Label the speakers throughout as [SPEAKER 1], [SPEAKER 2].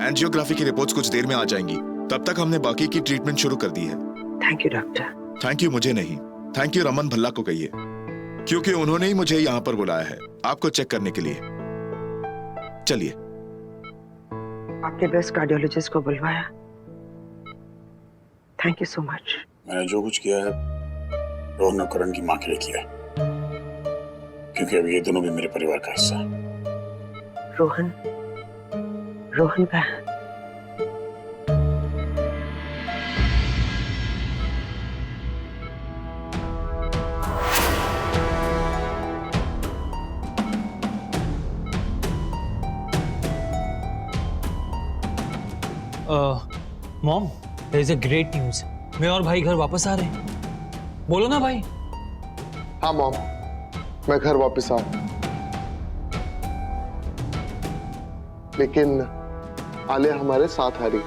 [SPEAKER 1] Angiography की reports कुछ देर में आ जाएंगी। तब तक हमने बाकी की ट्रीटमेंट शुरू कर दी है।
[SPEAKER 2] Thank you doctor.
[SPEAKER 1] Thank you मुझे नहीं, थैंक यू रमन भल्ला को कहिए, क्योंकि उन्होंने ही मुझे यहाँ पर बुलाया है आपको चेक करने के लिए। चलिए।
[SPEAKER 2] आपके बेस्ट कार्डियोलॉजिस्ट को बुलवाया। Thank you so much.
[SPEAKER 3] मैंने जो कुछ किया है रोहन और करण की माँ के लिए किया है, क्योंकि अब ये दोनों भी मेरे परिवार का हिस्सा है।
[SPEAKER 2] रोहन का है।
[SPEAKER 4] Mom, there is a great news. मैं और भाई घर वापस आ रहे हैं। बोलो ना भाई।
[SPEAKER 5] हाँ मॉम, मैं घर वापस आ रहा हूं। लेकिन आलिया हमारे साथ आ रही।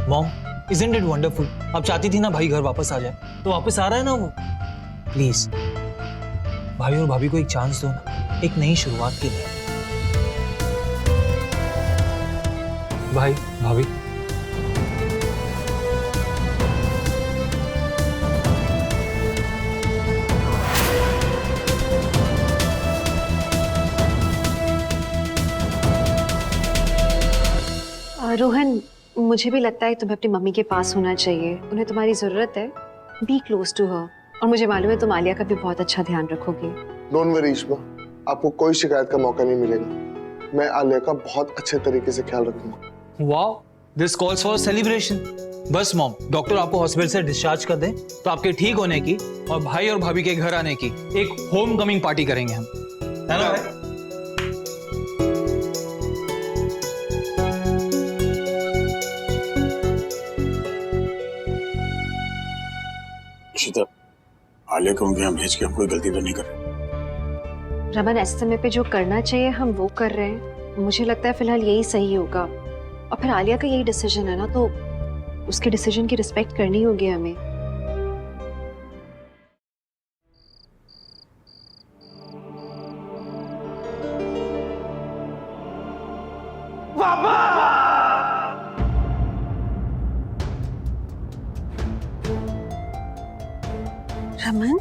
[SPEAKER 4] Mom, isn't it wonderful? आप चाहती थी ना भाई घर वापस आ जाए, तो वापस आ रहा है ना वो। प्लीज भाई और भाभी को एक चांस दो ना, एक नई शुरुआत के लिए। भाई भाभी,
[SPEAKER 6] रोहन, मुझे भी लगता है तुम्हें अपनी मम्मी के पास होना चाहिए। उन्हें तुम्हारी जरूरत है। Be close to her. और मुझे मालूम है तुम आलिया का भी बहुत अच्छा ध्यान रखोगे।
[SPEAKER 5] डोंट वरी इश्मा, आपको कोई शिकायत का मौका नहीं मिलेगा। मैं आलिया का बहुत अच्छे तरीके से ख्याल रखूंगा।
[SPEAKER 4] Wow, this calls for celebration. बस मॉम, डॉक्टर आपको हॉस्पिटल से डिस्चार्ज कर दे तो आपके ठीक होने की और भाई और भाभी के घर आने की एक होम कमिंग पार्टी करेंगे हम, है ना भाई?
[SPEAKER 3] आलिया को उनके यहाँ भेज के हम कोई गलती तो नहीं कर रहे।
[SPEAKER 6] रमन, ऐसे समय पे जो करना चाहिए हम वो कर रहे हैं। मुझे लगता है फिलहाल यही सही होगा। और फिर आलिया का यही डिसीजन है ना, तो उसके डिसीजन की रिस्पेक्ट करनी होगी हमें। रमन,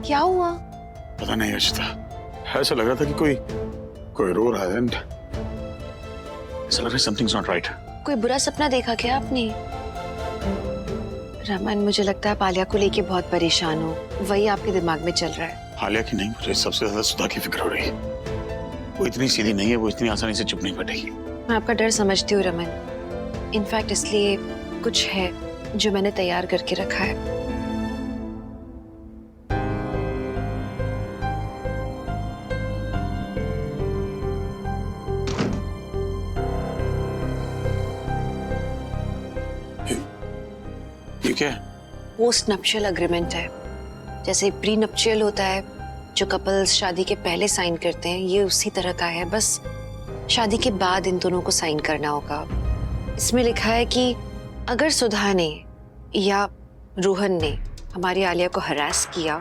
[SPEAKER 6] क्या हुआ?
[SPEAKER 3] पता नहीं अर्चिता, ऐसा लग रहा था कि कोई रो रहा है। ऐसा लग रहा है समथिंग्स नॉट राइट।
[SPEAKER 6] कोई बुरा सपना देखा क्या आपने? रमन, मुझे लगता है आप आलिया को लेके बहुत परेशान हो। वही आपके दिमाग में चल रहा है।
[SPEAKER 3] आलिया की नहीं, मुझे सबसे ज्यादा सुधा की फिक्र हो रही है। वो इतनी सीधी नहीं है, वो इतनी आसानी से चुप नहीं बैठेगी।
[SPEAKER 6] मैं आपका डर समझती हूँ रमन। इनफैक्ट इसलिए कुछ है जो मैंने तैयार करके रखा है।
[SPEAKER 3] ये क्या है?
[SPEAKER 6] पोस्ट नप्शियल अग्रीमेंट है। जैसे प्री नप्शियल होता है जो कपल्स शादी के पहले साइन करते हैं, ये उसी तरह का है। बस शादी के बाद इन दोनों को साइन करना होगा। इसमें लिखा है कि अगर सुधा ने या रोहन ने हमारी आलिया को हरास किया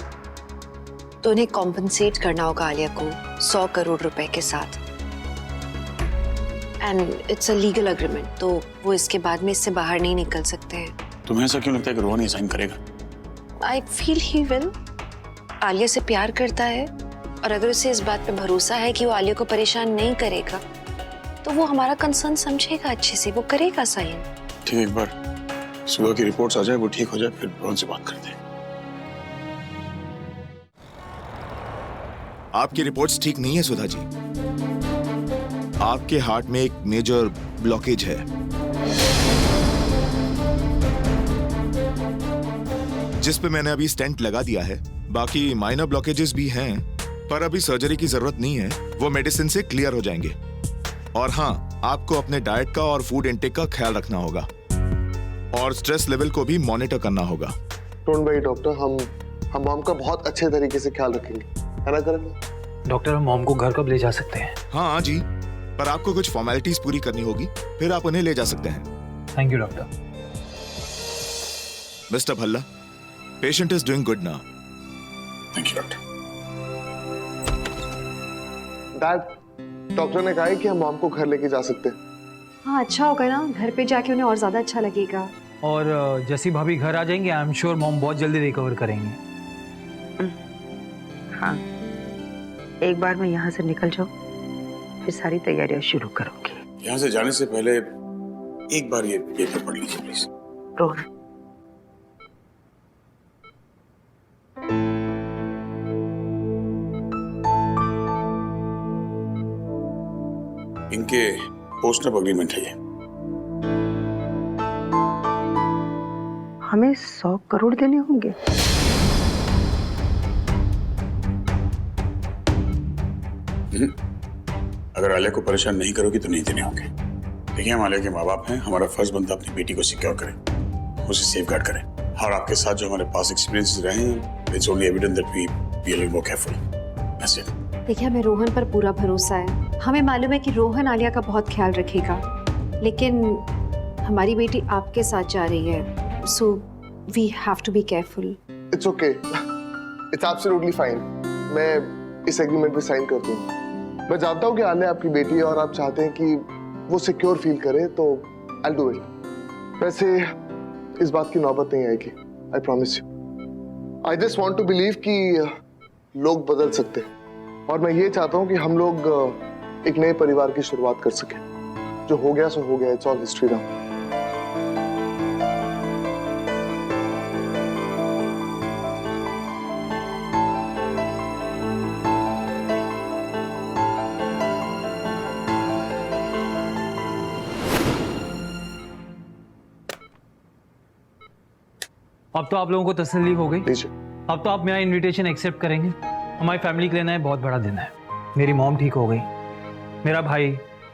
[SPEAKER 6] तो उन्हें कॉम्पनसेट करना होगा आलिया को 100 करोड़ रुपए के साथ। And it's a legal agreement, तो वो इसके बाद में इससे बाहर नहीं निकल सकते हैं।
[SPEAKER 3] तुम्हें ऐसा क्यों लगता है कि रोहन ये साइन करेगा?
[SPEAKER 6] I feel he will. Alia से प्यार करता है और अगर उसे इस बात पे भरोसा है कि वो आलिया को परेशान नहीं करेगा तो वो हमारा कंसर्न समझेगा अच्छे से, वो करेगा साइन।
[SPEAKER 3] ठीक है, एक बार सुबह की रिपोर्ट्स आ जाए, वो ठीक हो जाए, फिर रोहन से बात करते हैं।
[SPEAKER 1] आपकी रिपोर्ट्स ठीक नहीं है सुधा जी। आपके हार्ट में एक मेजर ब्लॉकेज है जिस पे मैंने अभी स्टेंट लगा दिया है। बाकी माइनर ब्लॉकेजेस भी हैं, पर अभी सर्जरी की जरूरत नहीं है, वो मेडिसिन से क्लियर हो जाएंगे। और हाँ, आपको अपने डाइट का और फूड इंटेक का ख्याल रखना होगा और स्ट्रेस लेवल को भी मॉनिटर करना होगा।
[SPEAKER 5] डोंट वरी डॉक्टर, हम मॉम का बहुत अच्छे तरीके से ख्याल रखेंगे, है ना करण?
[SPEAKER 4] डॉक्टर, हम मॉम को घर कब ले जा सकते हैं?
[SPEAKER 1] हाँ जी, पर आपको कुछ फॉर्मेलिटीज पूरी करनी होगी, फिर आप उन्हें ले जा सकते हैं।
[SPEAKER 4] Thank you doctor.
[SPEAKER 1] Mister Bhalla, patient is doing good now.
[SPEAKER 3] Thank you doctor.
[SPEAKER 5] Dad, doctor ने कहा है कि हम मॉम को घर लेके जा सकते हैं.
[SPEAKER 6] हाँ अच्छा होगा ना, घर पे जाके उन्हें और ज्यादा अच्छा लगेगा.
[SPEAKER 4] और जैसी भाभी घर आ जाएंगे आई एम श्योर मॉम बहुत जल्दी रिकवर करेंगे.
[SPEAKER 2] हाँ, एक बार मैं यहाँ से निकल जाऊँ फिर सारी तैयारियां शुरू करूंगी.
[SPEAKER 3] यहाँ से जाने से पहले एक बार ये पेपर पढ़ लीजिए प्लीज.
[SPEAKER 2] रोहन,
[SPEAKER 3] इनके पोस्ट ऑफ एग्रीमेंट है ये.
[SPEAKER 2] हमें 100 करोड़ देने होंगे.
[SPEAKER 3] अगर आलिया को परेशान नहीं करोगी तो नहीं देने होंगे. देखिए, हम आलिया के माँ बाप हैं, हमारा फर्ज बनता है अपनी बेटी को सिक्योर करें, उसे सेफगार्ड करें. और आपके साथ जो हमारे पास एक्सपीरियंसेस रहे हैं, it's only evident that we be a little more careful. That's it.
[SPEAKER 6] देखिए, हमें रोहन पर पूरा भरोसा है. हमें मालूम है कि रोहन आलिया का बहुत ख्याल रखेगा, लेकिन हमारी बेटी आपके साथ जा रही है, so we have to be careful.
[SPEAKER 5] It's okay, it's absolutely fine. मैं इस एग्रीमेंट पे साइन कर दूंगा. मैं जानता हूँ कि आलिया आपकी बेटी है और आप चाहते हैं कि वो सिक्योर फील करे, तो आई विल डू इट. वैसे इस बात की नौबत नहीं आएगी, I promise you. I just want to believe कि लोग बदल सकते हैं, और मैं ये चाहता हूँ कि हम लोग एक नए परिवार की शुरुआत कर सकें. जो हो गया सो हो गया, इट्स ऑल हिस्ट्री नाउ.
[SPEAKER 4] अब तो आप लोगों को तसल्ली हो गई.
[SPEAKER 5] लीजिए.
[SPEAKER 4] अब तो आप मेरा इनविटेशन एक्सेप्ट करेंगे. हमारी फैमिली के लिए नया बहुत बड़ा दिन है. मेरी मॉम ठीक हो गई, मेरा भाई,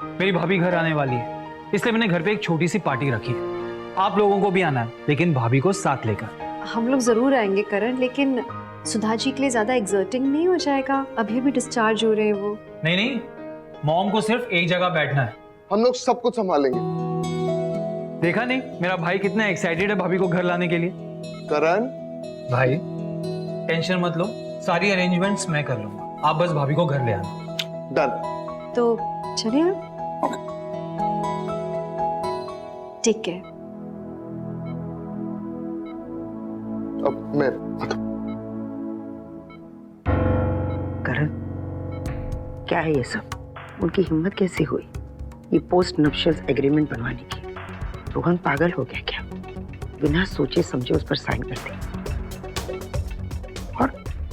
[SPEAKER 4] मेरी भाभी घर आने वाली है, इसलिए मैंने घर पे एक छोटी सी पार्टी रखी है. आप लोगों को भी आना है, लेकिन भाभी को साथ लेकर.
[SPEAKER 6] हम लोग जरूर आएंगे करण, लेकिन सुधा जी के लिए ज्यादा एग्जर्टिंग नहीं हो जाएगा? अभी भी डिस्चार्ज हो रहे हैं वो.
[SPEAKER 4] नहीं नहीं, मॉम को सिर्फ एक जगह बैठना है.
[SPEAKER 5] हम लोग सब कुछ संभालेंगे.
[SPEAKER 4] देखा नहीं मेरा भाई कितना एक्साइटेड है भाभी को घर लाने के लिए.
[SPEAKER 5] करण,
[SPEAKER 4] भाई टेंशन मत लो, सारी अरेंजमेंट्स मैं कर लूंगा, आप बस भाभी को घर ले आना.
[SPEAKER 5] डन.
[SPEAKER 6] तो चलिए आप. ठीक है.
[SPEAKER 5] अब मैं आता हूं.
[SPEAKER 2] करण, क्या है ये सब? उनकी हिम्मत कैसे हुई ये पोस्ट नप्शियल्स एग्रीमेंट बनवाने की? रोहन पागल हो गया क्या? बिना सोचे समझे उस पर साइन कर दी.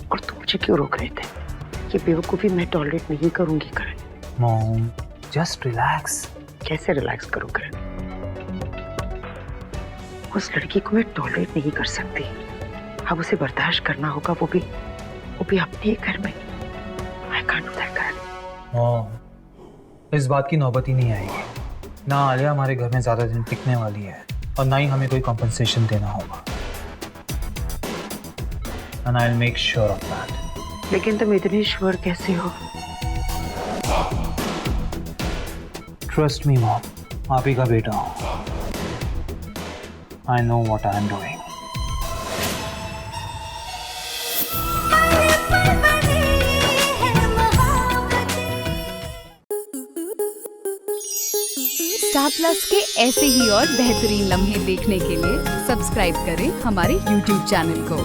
[SPEAKER 2] और तुम मुझे क्यों रोक रहे थे? ये बेवकूफी मैं टॉलरेट नहीं करूंगी करण.
[SPEAKER 4] Mom just relax.
[SPEAKER 2] कैसे रिलैक्स करूं करण? उस लड़की को मैं टॉलरेट नहीं कर सकती. अब उसे बर्दाश्त करना होगा, वो भी अपने घर में. I can't do that Karan.
[SPEAKER 4] Mom इस बात की नौबत ही नहीं आएगी. ना आलिया हमारे घर में ज्यादा दिन टिकने वाली है, और ना ही हमें कोई कॉम्पनसेशन देना होगा. And I'll make sure of that.
[SPEAKER 2] लेकिन तुम इतने श्योर कैसे हो?
[SPEAKER 4] Trust me, mom. आप ही का बेटा हूँ. I know what I am doing.
[SPEAKER 7] Star plus के ऐसे ही और बेहतरीन लम्हे देखने के लिए सब्सक्राइब करें हमारे YouTube चैनल को.